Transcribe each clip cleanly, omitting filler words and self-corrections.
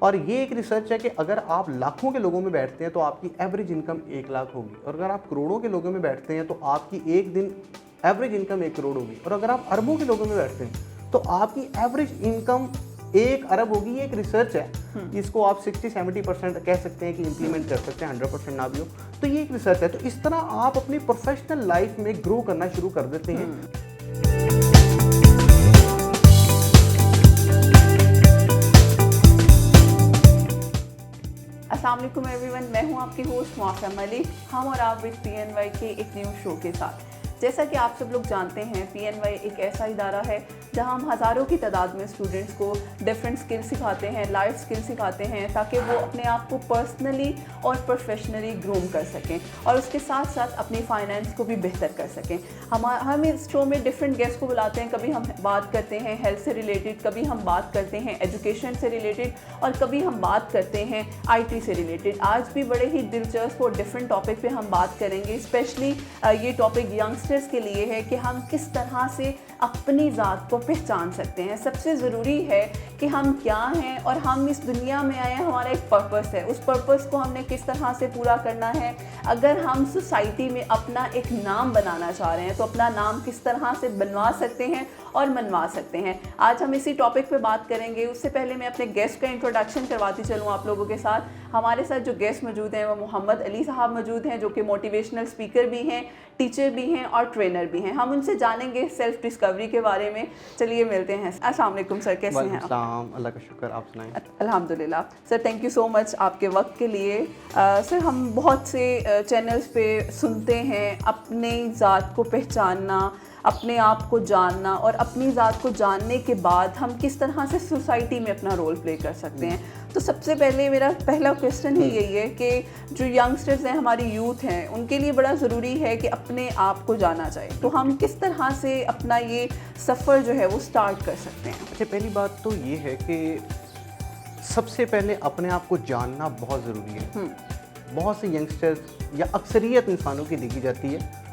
और ये एक रिसर्च है कि अगर आप लाखों के लोगों में बैठते हैं तो आपकी एवरेज इनकम 1 लाख होगी, और अगर आप करोड़ों के लोगों में बैठते हैं तो आपकी एक दिन एवरेज इनकम 1 करोड़ होगी, और अगर आप अरबों के लोगों में बैठते हैं तो आपकी एवरेज इनकम 1 अरब होगी। ये एक रिसर्च है, इसको आप 60-70% कह सकते हैं कि इम्प्लीमेंट कर सकते हैं, 100% ना भी हो। तो ये एक रिसर्च है। तो इस तरह आप अपनी प्रोफेशनल लाइफ में ग्रो करना शुरू कर देते हैं। अस्सलाम वालेकुम एवरीवन, मैं हूं आपकी होस्ट मौसम मलिक। हम और आप विद PNY के एक न्यू शो के साथ। जैसा कि आप सब लोग जानते हैं, PNY एक ऐसा इदारा है जहां हम हज़ारों की तादाद में स्टूडेंट्स को डिफरेंट स्किल सिखाते हैं, लाइफ स्किल सिखाते हैं, ताकि वो अपने आप को पर्सनली और प्रोफेशनली ग्रूम कर सकें और उसके साथ साथ अपनी फाइनेंस को भी बेहतर कर सकें। हम इस शो में डिफरेंट गेस्ट को बुलाते हैं। कभी हम बात करते हैं हेल्थ से रिलेटेड, कभी हम बात करते हैं एजुकेशन से रिलेटेड, और कभी हम बात करते हैं IT से रिलेटेड। आज भी बड़े ही दिलचस्प और डिफरेंट टॉपिक पे हम बात करेंगे। स्पेशली ये टॉपिक यंगस्टर्स के लिए है कि हम किस तरह से अपनी ज़ात को पहचान सकते हैं। सबसे ज़रूरी है कि हम क्या हैं और हम इस दुनिया में आए हैं, हमारा एक पर्पस है। उस पर्पस को हमने किस तरह से पूरा करना है। अगर हम सोसाइटी में अपना एक नाम बनाना चाह रहे हैं तो अपना नाम किस तरह से बनवा सकते हैं और मनवा सकते हैं। आज हम इसी टॉपिक पे बात करेंगे। उससे पहले मैं अपने गेस्ट का इंट्रोडक्शन करवाती चलूँ आप लोगों के साथ। हमारे साथ जो गेस्ट मौजूद हैं वो मोहम्मद अली साहब मौजूद हैं, जो कि मोटिवेशनल स्पीकर भी हैं, टीचर भी हैं और ट्रेनर भी हैं। हम उनसे जानेंगे सेल्फ डिस्कवरी के बारे में। चलिए मिलते हैं। अस्सलाम वालेकुम सर, कैसे हैं आप? अल्लाह का शुक्र, आप सुनाएं। अल्हम्दुलिल्लाह sir, thank you so much आपके वक्त के लिए। सर, हम बहुत से चैनल्स पे सुनते हैं अपने ज़ात को पहचानना, अपने आप को जानना, और अपनी ज़ात को जानने के बाद हम किस तरह से सोसाइटी में अपना रोल प्ले कर सकते हैं। तो सबसे पहले मेरा पहला क्वेश्चन ही यही है कि जो यंगस्टर्स हैं, हमारी यूथ हैं, उनके लिए बड़ा ज़रूरी है कि अपने आप को जाना जाए। तो हम किस तरह से अपना ये सफ़र जो है वो स्टार्ट कर सकते हैं? अच्छा, पहली बात तो ये है कि सबसे पहले अपने आप को जानना बहुत ज़रूरी है। बहुत से यंगस्टर्स या अक्सरियत इंसानों की देखी जाती है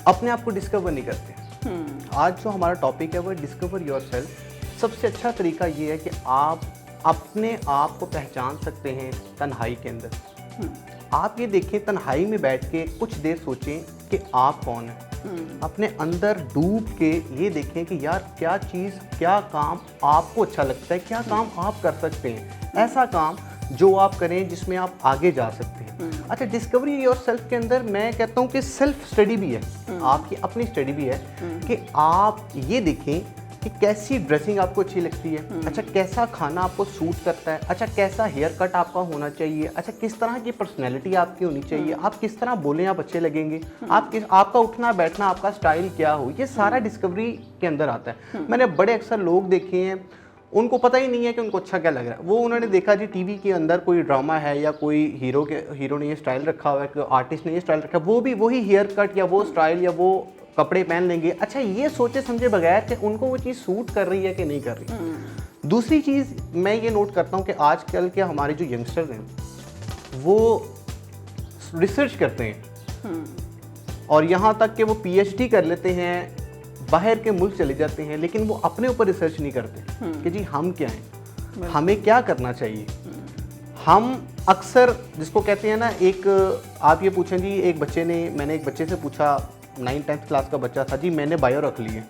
अपने आप को डिस्कवर नहीं करते। आज जो हमारा टॉपिक है वो डिस्कवर योरसेल्फ। सबसे अच्छा तरीका ये है कि आप अपने आप को पहचान सकते हैं तन्हाई के अंदर। आप ये देखें, तन्हाई में बैठ के कुछ देर सोचें कि आप कौन हैं। अपने अंदर डूब के ये देखें कि यार क्या चीज़, क्या काम आपको अच्छा लगता है, क्या काम आप कर सकते हैं, ऐसा काम जो आप करें जिसमें आप आगे जा सकते हैं। अच्छा, डिस्कवरी योरसेल्फ के अंदर मैं कहता हूँ कि सेल्फ स्टडी भी है, आपकी अपनी स्टडी भी है कि आप ये देखें कि कैसी ड्रेसिंग आपको अच्छी लगती है। अच्छा, कैसा खाना आपको सूट करता है। अच्छा, कैसा हेयर कट आपका होना चाहिए। अच्छा, किस तरह की पर्सनैलिटी आपकी होनी चाहिए। आप किस तरह बोलें आप अच्छे लगेंगे। आपका उठना बैठना, आपका स्टाइल क्या हो, ये सारा डिस्कवरी के अंदर आता है। मैंने बड़े अक्सर लोग देखे हैं, उनको पता ही नहीं है कि उनको अच्छा क्या लग रहा है। वो उन्होंने देखा जी टीवी के अंदर कोई ड्रामा है या कोई हीरो ने ये स्टाइल रखा हुआ है, कोई आर्टिस्ट ने ये स्टाइल रखा है, वो भी वही हेयर कट या वो स्टाइल या वो कपड़े पहन लेंगे। अच्छा, ये सोचे समझे बगैर कि उनको वो चीज़ सूट कर रही है कि नहीं कर रही। दूसरी चीज़ मैं ये नोट करता हूँ कि आजकल के हमारे जो यंगस्टर्स हैं वो रिसर्च करते हैं और यहाँ तक कि वो PhD कर लेते हैं, बाहर के मुल्क चले जाते हैं, लेकिन वो अपने ऊपर रिसर्च नहीं करते कि जी हम क्या हैं, हमें क्या करना चाहिए। हम अक्सर जिसको कहते हैं ना, एक आप ये पूछें जी, मैंने एक बच्चे से पूछा, 9th-10th क्लास का बच्चा था जी, मैंने बायो रख ली है।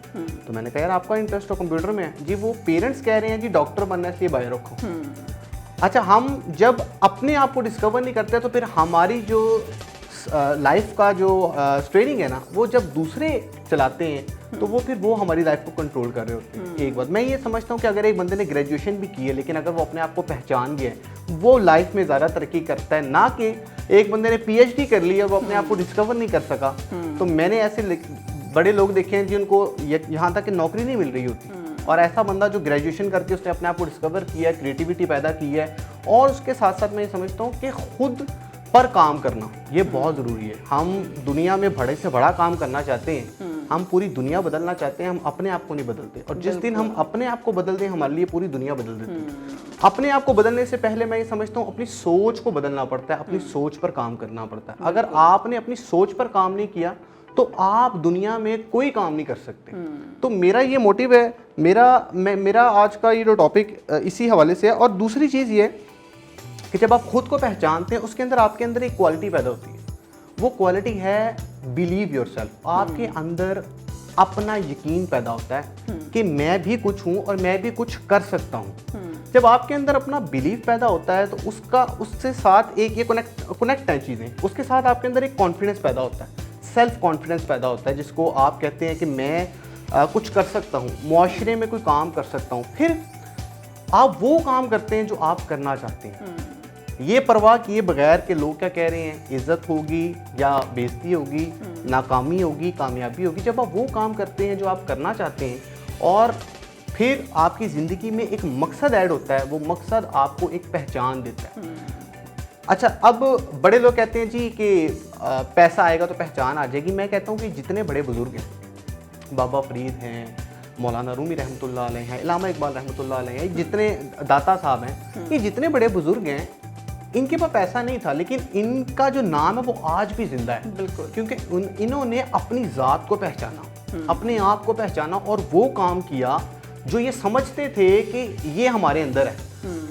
तो मैंने कहा यार आपका इंटरेस्ट तो कंप्यूटर में है जी। वो पेरेंट्स कह रहे हैं जी डॉक्टर बनना है इसलिए बायो रखो। अच्छा, हम जब अपने आप को डिस्कवर नहीं करते तो फिर हमारी जो लाइफ का जो स्ट्रेनिंग है ना, वो जब दूसरे चलाते हैं तो वो हमारी लाइफ को कंट्रोल कर रहे होते हैं। एक बात मैं ये समझता हूँ कि अगर एक बंदे ने ग्रेजुएशन भी की है लेकिन अगर वो अपने आप को पहचान गया है, वो लाइफ में ज़्यादा तरक्की करता है, ना कि एक बंदे ने PhD कर ली है वो अपने आप को डिस्कवर नहीं कर सका। तो मैंने ऐसे बड़े लोग देखे हैं जिनको यहाँ तक कि नौकरी नहीं मिल रही होती, और ऐसा बंदा जो ग्रेजुएशन करके उसने अपने आप को डिस्कवर किया है, क्रिएटिविटी पैदा की है, और उसके साथ साथ मैं ये समझता हूँ कि खुद पर काम करना ये बहुत ज़रूरी है। हम दुनिया में बड़े से बड़ा काम करना चाहते हैं, हम पूरी दुनिया बदलना चाहते हैं, हम अपने आप को नहीं बदलते। और जिस दिन हम अपने आप को बदल दें, हमारे लिए पूरी दुनिया बदल देती है। अपने आप को बदलने से पहले मैं ये समझता हूँ अपनी सोच को बदलना पड़ता है, अपनी सोच पर काम करना पड़ता है। अगर आपने अपनी सोच पर काम नहीं किया तो आप दुनिया में कोई काम नहीं कर सकते। तो मेरा ये मोटिव है, मेरा आज का ये जो टॉपिक इसी हवाले से है। और दूसरी चीज़ ये कि जब आप खुद को पहचानते हैं, उसके अंदर आपके अंदर एक क्वालिटी पैदा होती है। वो क्वालिटी है बिलीव योरसेल्फ। आपके अंदर अपना यकीन पैदा होता है कि मैं भी कुछ हूँ और मैं भी कुछ कर सकता हूँ। जब आपके अंदर अपना बिलीव पैदा होता है तो उससे साथ एक ये कनेक्ट है चीज़ें, उसके साथ आपके अंदर एक कॉन्फिडेंस पैदा होता है, सेल्फ कॉन्फिडेंस पैदा होता है, जिसको आप कहते हैं कि मैं कुछ कर सकता हूँ, मुआशरे में कोई काम कर सकता हूँ। फिर आप वो काम करते हैं जो आप करना चाहते हैं, ये परवाह किए बगैर कि लोग क्या कह रहे हैं, इज्जत होगी या बेइज्जती होगी, नाकामी होगी, कामयाबी होगी। जब आप वो काम करते हैं जो आप करना चाहते हैं और फिर आपकी ज़िंदगी में एक मकसद ऐड होता है, वो मकसद आपको एक पहचान देता है। अच्छा, अब बड़े लोग कहते हैं जी कि पैसा आएगा तो पहचान आ जाएगी। मैं कहता हूँ कि जितने बड़े बुजुर्ग हैं, बाबा फरीद हैं, मौलाना रूमी रहमतुल्लाह अलैह हैं, इलामा इकबाल रहमतुल्लाह अलैह हैं, जितने दाता साहब हैं, ये जितने बड़े बुजुर्ग हैं, इनके पास पैसा नहीं था, लेकिन इनका जो नाम है वो आज भी जिंदा है। बिल्कुल। क्योंकि इन्होंने अपनी ज़ात को पहचाना, अपने आप को पहचाना और वो काम किया जो ये समझते थे कि ये हमारे अंदर है।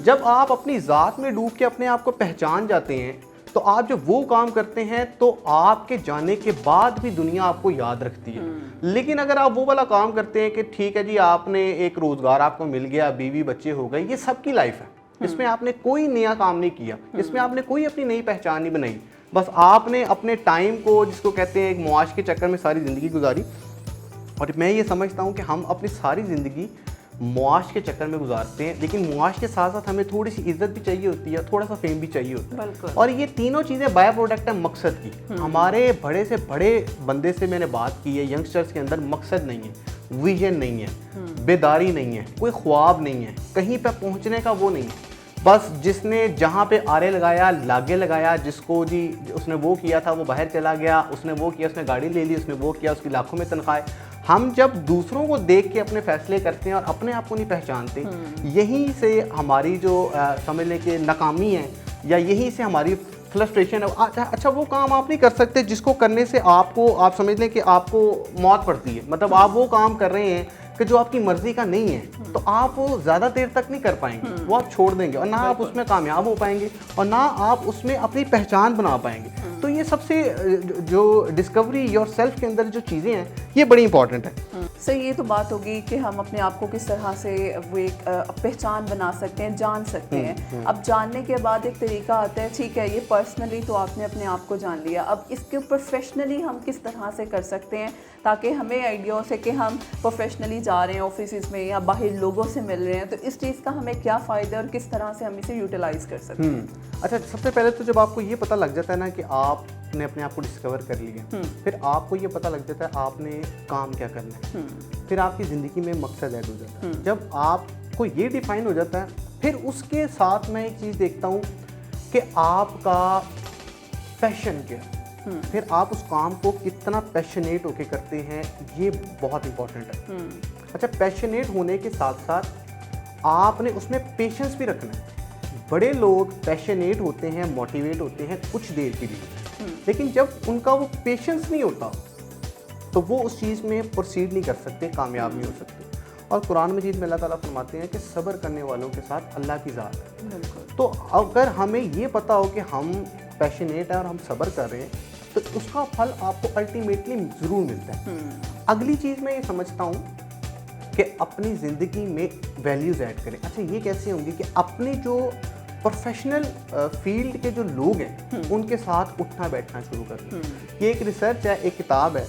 जब आप अपनी ज़ात में डूब के अपने आप को पहचान जाते हैं तो आप जब वो काम करते हैं तो आपके जाने के बाद भी दुनिया आपको याद रखती है। लेकिन अगर आप वो वाला काम करते हैं कि ठीक है जी, आपने एक रोज़गार आपको मिल गया, बीवी बच्चे हो गए, ये सबकी लाइफ है, इसमें आपने कोई नया काम नहीं किया, इसमें आपने कोई अपनी नई पहचान नहीं बनाई, बस आपने अपने टाइम को, जिसको कहते हैं एक मुआश के चक्कर में सारी ज़िंदगी गुजारी। और मैं ये समझता हूँ कि हम अपनी सारी ज़िंदगी मुआश के चक्कर में गुजारते हैं, लेकिन मुआश के साथ साथ हमें थोड़ी सी इज्जत भी चाहिए होती है, थोड़ा सा फेम भी चाहिए होता है। और ये तीनों चीज़ें बाय प्रोडक्ट है मकसद की। हमारे बड़े से बड़े बंदे से मैंने बात की है, यंगस्टर्स के अंदर मकसद नहीं है, विजन नहीं है, बेदारी नहीं है, कोई ख्वाब नहीं है, कहीं पर पहुँचने का वो नहीं है। बस जिसने जहाँ पे आरे लगाया, लागे लगाया, जिसको जी उसने वो किया था वो बाहर चला गया, उसने वो किया, उसने गाड़ी ले ली, उसने वो किया, उसकी लाखों में तनख्वाह। हम जब दूसरों को देख के अपने फैसले करते हैं और अपने आप को नहीं पहचानते, यहीं से हमारी जो समझ लें कि नाकामी है या यहीं से हमारी फ्रस्ट्रेशन है। अच्छा, वो काम आप नहीं कर सकते जिसको करने से आपको, आप समझ लें कि आपको मौत पड़ती है। मतलब आप वो काम कर रहे हैं कि जो आपकी मर्जी का नहीं है, तो आप वो ज़्यादा देर तक नहीं कर पाएंगे, वो आप छोड़ देंगे और ना आप उसमें कामयाब हो पाएंगे और ना आप उसमें अपनी पहचान बना पाएंगे। तो ये सबसे जो डिस्कवरी योर सेल्फ के अंदर जो चीज़ें हैं, ये बड़ी इंपॉर्टेंट है। सर, ये तो बात होगी कि हम अपने आप को किस तरह से वो एक पहचान बना सकते हैं, जान सकते हैं। अब जानने के बाद एक तरीका आता है, ठीक है, ये पर्सनली तो आपने अपने आप को जान लिया, अब इसके प्रोफेशनली हम किस तरह से कर सकते हैं ताकि हमें आइडिया हो सके कि हम प्रोफेशनली जा रहे हैं ऑफिस में या बाहर लोगों से मिल रहे हैं, तो इस चीज़ का हमें क्या फ़ायदा और किस तरह से हम इसे यूटिलाइज़ कर सकते हैं। अच्छा, सबसे पहले तो जब आपको ये पता लग जाता है ना कि आपने अपने आप को डिस्कवर कर लिया, फिर आपको ये पता लग जाता है आपने काम क्या करना है, फिर आपकी ज़िंदगी में मकसद ऐड हो जाता है। जब आपको ये डिफाइन हो जाता है, फिर उसके साथ मैं एक चीज़ देखता हूँ कि आपका पैशन क्या है, फिर आप उस काम को कितना पैशनेट होके करते हैं, ये बहुत इंपॉर्टेंट है। अच्छा, पैशनेट होने के साथ साथ आपने उसमें पेशेंस भी रखना है। बड़े लोग पैशनेट होते हैं, मोटिवेट होते हैं कुछ देर के लिए, लेकिन जब उनका वो पेशेंस नहीं होता तो वो उस चीज़ में प्रोसीड नहीं कर सकते, कामयाब नहीं हो सकते। और कुरान मजीद में अल्लाह ताला फरमाते हैं कि सब्र करने वालों के साथ अल्लाह की ज़ात है। तो अगर हमें ये पता हो कि हम पैशनेट हैं और हम सब्र कर रहे हैं, तो उसका फल आपको अल्टीमेटली ज़रूर मिलता है। अगली चीज़ मैं ये समझता हूँ कि अपनी ज़िंदगी में वैल्यूज़ ऐड करें। अच्छा, ये कैसे होंगी कि अपने जो प्रोफेशनल फील्ड के जो लोग हैं उनके साथ उठना बैठना शुरू करें। ये एक रिसर्च है, एक किताब है,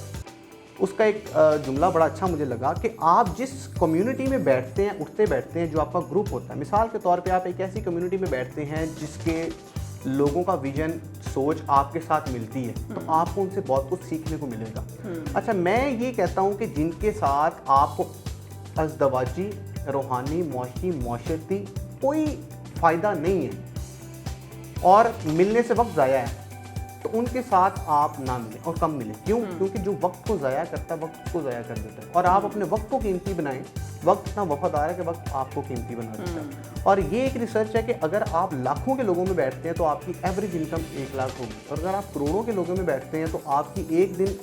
उसका एक जुमला बड़ा अच्छा मुझे लगा कि आप जिस कम्युनिटी में बैठते हैं, उठते बैठते हैं, जो आपका ग्रुप होता है, मिसाल के तौर पे आप एक ऐसी कम्युनिटी में बैठते हैं जिसके लोगों का विजन, सोच आपके साथ मिलती है, तो आपको उनसे बहुत कुछ सीखने को मिलेगा। अच्छा, मैं ये कहता हूँ कि जिनके साथ आपको अज़दवाजी, रूहानी, मुआशी, मुआशरती कोई फ़ायदा नहीं है और मिलने से वक्त ज़ाया है, तो उनके साथ आप ना मिलें और कम मिलें। क्यों? क्योंकि जो वक्त को ज़ाया करता है, वक्त को ज़ाया कर देता है। और आप अपने वक्त को कीमती बनाएं। वक्त इतना वफादार है कि वक्त आपको कीमती बना देता है। और ये एक रिसर्च है कि अगर आप लाखों के लोगों में बैठते हैं तो आपकी एवरेज इनकम 1 लाख होगी, और अगर आप करोड़ों के लोगों में बैठते हैं तो आपकी एक दिन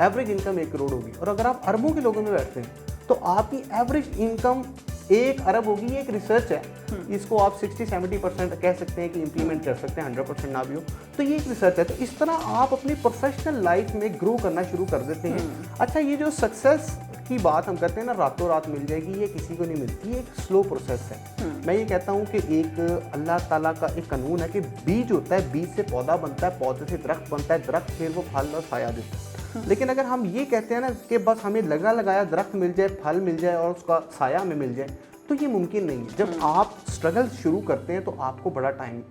एवरेज इनकम 1 करोड़ होगी, और अगर आप अरबों के लोगों में बैठते हैं तो आपकी एवरेज इनकम 1 अरब होगी। ये एक रिसर्च है, इसको आप 60-70% कह सकते हैं कि इम्प्लीमेंट कर सकते हैं, 100% ना भी हो तो ये एक रिसर्च है। तो इस तरह आप अपनी प्रोफेशनल लाइफ में ग्रो करना शुरू कर देते हैं। अच्छा, ये जो सक्सेस की बात हम करते हैं ना, रातों रात मिल जाएगी, ये किसी को नहीं मिलती, ये एक स्लो प्रोसेस है। मैं ये कहता हूँ कि एक अल्लाह ताला का एक कानून है कि बीज होता है, बीज से पौधा बनता है, पौधे से दरख्त बनता है, दरख्त फिर वो फल और साया देता है। लेकिन अगर हम ये कहते हैं ना कि बस हमें लगा लगाया दरख्त मिल जाए, फल मिल जाए और उसका साया हमें मिल जाए, तो ये मुमकिन नहीं है। जब आप स्ट्रगल शुरू करते हैं तो आपको बड़ा टाइम,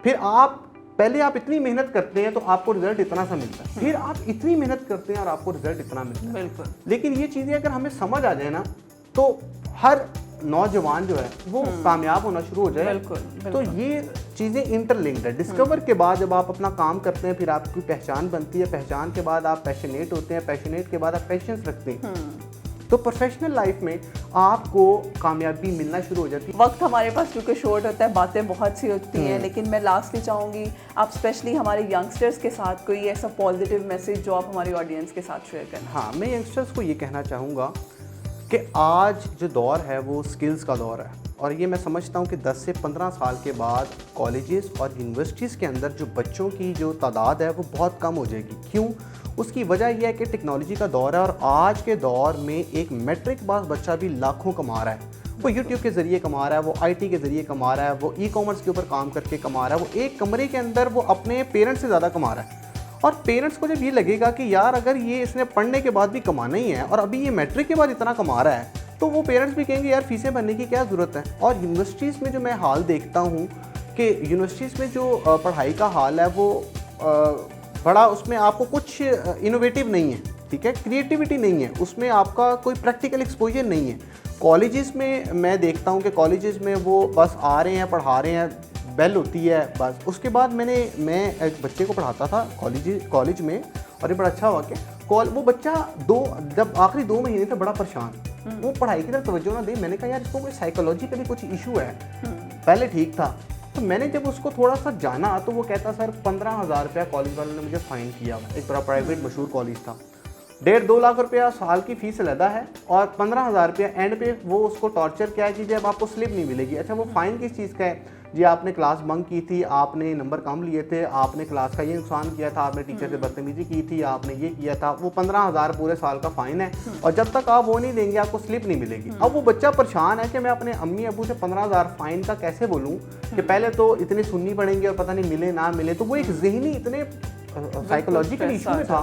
फिर आप पहले आप इतनी मेहनत करते हैं तो आपको रिजल्ट इतना सा मिलता है, फिर आप इतनी मेहनत करते हैं और आपको रिजल्ट इतना मिलता है। बिल्कुल। लेकिन ये चीज़ें अगर हमें समझ आ जाए ना तो हर नौजवान जो है वो कामयाब होना शुरू हो जाए। बिल्कुल। तो ये चीज़ें इंटरलिंक्ड है। डिस्कवर के बाद जब आप अपना काम करते हैं, फिर आपकी पहचान बनती है, पहचान के बाद आप पैशनेट होते हैं, पैशनेट के बाद आप पेशेंस रखते हैं, तो प्रोफेशनल लाइफ में आपको कामयाबी मिलना शुरू हो जाती है। वक्त हमारे पास क्योंकि शॉर्ट होता है, बातें बहुत सी होती हैं, लेकिन मैं लास्टली चाहूँगी आप स्पेशली हमारे यंगस्टर्स के साथ कोई ऐसा पॉजिटिव मैसेज जो आप हमारी ऑडियंस के साथ शेयर करना। हाँ, मैं यंगस्टर्स को ये कहना चाहूँगा कि आज जो दौर है वो स्किल्स का दौर है, और ये मैं समझता हूँ कि 10 से 15 साल के बाद कॉलेजेस और यूनिवर्सिटीज़ के अंदर जो बच्चों की जो तादाद है वो बहुत कम हो जाएगी। क्यों? उसकी वजह यह है कि टेक्नोलॉजी का दौर है, और आज के दौर में एक मैट्रिक पास बच्चा भी लाखों कमा रहा है। वो यूट्यूब के ज़रिए कमा रहा है, वो आईटी के ज़रिए कमा रहा है, वो ई-कॉमर्स के ऊपर काम करके कमा रहा है, वो एक कमरे के अंदर वो अपने पेरेंट्स से ज़्यादा कमा रहा है। और पेरेंट्स को जब ये लगेगा कि यार अगर ये इसने पढ़ने के बाद भी कमाना ही है और अभी ये मैट्रिक के बाद इतना कमा रहा है, तो वो पेरेंट्स भी कहेंगे यार फीसें भरने की क्या ज़रूरत है। और यूनिवर्सिटीज़ में जो मैं हाल देखता हूँ कि यूनिवर्सिटीज़ में जो पढ़ाई का हाल है वो बड़ा, उसमें आपको कुछ इनोवेटिव नहीं है, ठीक है, क्रिएटिविटी नहीं है, उसमें आपका कोई प्रैक्टिकल एक्सपोजर नहीं है। कॉलेजेस में मैं देखता हूँ कि कॉलेजेस में वो बस आ रहे हैं, पढ़ा रहे हैं, बेल होती है बस। उसके बाद मैं एक बच्चे को पढ़ाता था कॉलेज में, और ये बड़ा अच्छा हुआ कि वो बच्चा जब आखिरी 2 महीने था बड़ा परेशान, वो पढ़ाई की तरफ तवज्जो ना दे। मैंने कहा यार इसको कोई साइकोलॉजिकली कुछ इशू है। पहले ठीक था, तो मैंने जब उसको थोड़ा सा जाना तो वो कहता सर 15,000 रुपया कॉलेज वालों ने मुझे फ़ाइन किया। एक बड़ा प्राइवेट मशहूर कॉलेज था, 1.5-2 लाख रुपया साल की फ़ीस अलहदा है, और 15,000 रुपया एंड पे वो उसको टॉर्चर क्या है कि जब आपको स्लिप नहीं मिलेगी। अच्छा, वो फ़ाइन किस चीज़ का है जी? आपने क्लास बंक की थी, आपने नंबर कम लिए थे, आपने क्लास का ये नुकसान किया था, आपने टीचर से बदतमीजी की थी, आपने ये किया था, वो 15,000 पूरे साल का फ़ाइन है, और जब तक आप वो नहीं देंगे आपको स्लिप नहीं मिलेगी। अब वो बच्चा परेशान है कि मैं अपने अम्मी अबू से 15,000 फ़ाइन का कैसे बोलूँ कि पहले तो इतनी सुननी पड़ेंगे और पता नहीं मिले ना मिले। तो वो एक ज़हनी इतने साइकोलॉजिकल इशू में था,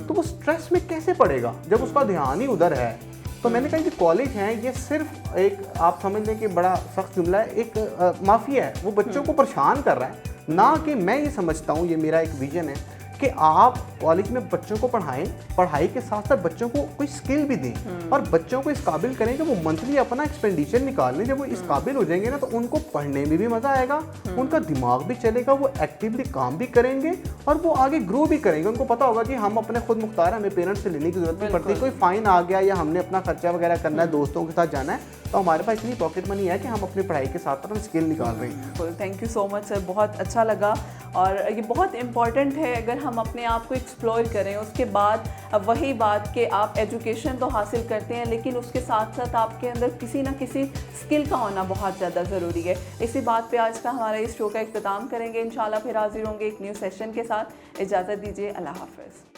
तो वो स्ट्रेस में कैसे पड़ेगा जब उसका ध्यान ही उधर है। तो मैंने कहा कि कॉलेज है ये सिर्फ एक, आप समझ लें कि बड़ा सख्त जुमला है, एक माफिया है, वो बच्चों को परेशान कर रहा है। ना कि मैं ये समझता हूँ, ये मेरा एक विजन है कि आप कॉलेज में बच्चों को पढ़ाएं, पढ़ाई के साथ साथ बच्चों को कोई स्किल भी दें, और बच्चों को इस काबिल करें कि वो मंथली अपना एक्सपेंडिचर निकाल लें। जब वो इस काबिल हो जाएंगे ना तो उनको पढ़ने में भी मज़ा आएगा, उनका दिमाग भी चलेगा, वो एक्टिवली काम भी करेंगे और वो आगे ग्रो भी करेंगे। उनको पता होगा कि हम अपने खुद मुख्तार, हमें पेरेंट्स से लेने की जरूरत नहीं पड़ती। कोई फ़ाइन आ गया या हमने अपना खर्चा वगैरह करना है, दोस्तों के साथ जाना है, तो हमारे पास इतनी पॉकेट मनी है कि हम अपनी पढ़ाई के साथ साथ स्किल निकाल रहे हैं। Thank you so much sir, बहुत अच्छा लगा। और ये बहुत इम्पॉर्टेंट है, अगर हम अपने आप को एक्सप्लोर करें, उसके बाद वही बात कि आप एजुकेशन तो हासिल करते हैं लेकिन उसके साथ साथ आपके अंदर किसी ना किसी स्किल का होना बहुत ज़्यादा ज़रूरी है। इसी बात पे आज का हमारा इस शो का इख्तिताम करेंगे। इंशाल्लाह फिर हाजिर होंगे एक न्यू सेशन के साथ। इजाज़त दीजिए, अल्लाह हाफ़िज़।